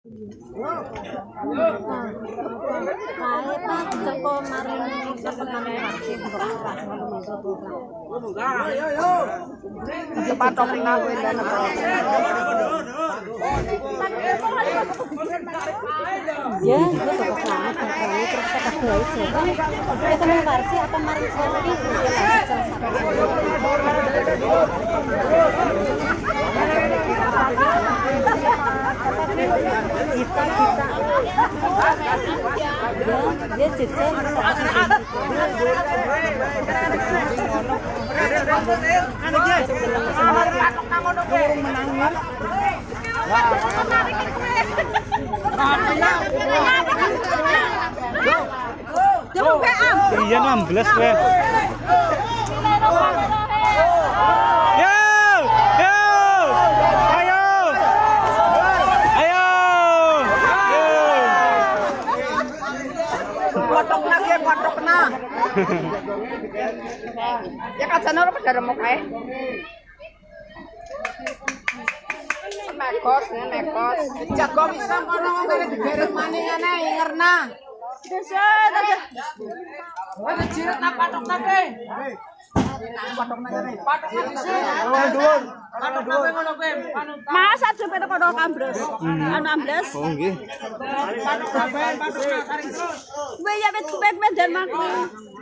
Kae Pak Joko maring sepekan parkir ora Patok na kowe dana. ya, itu kok sangat terus kita gawe setan. Kita mau parsi apa maring lagi? Kita dia cecen iya 16 kowe. Potokna. Ya kajane ora padha remuk kae. Mekos. Jago bisa kono ngene digerek maning ngene ngerna. Desa aja. Wis jiret tak patokna kowe. Patokna ngene. Patokna dhisik. Dhuwur. Patokna kowe ngono kowe. Mas aja petok kono kambres. Anu ambles. Oh nggih. Patokna tarik terus. Kowe ya wis medan mangko.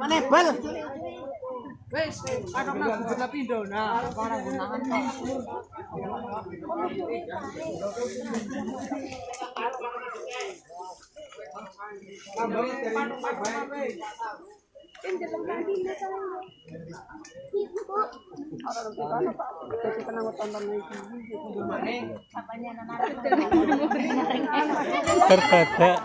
Menebel. Wis, patokna bubur pindho. Nah, ora gunangan. Terbadak.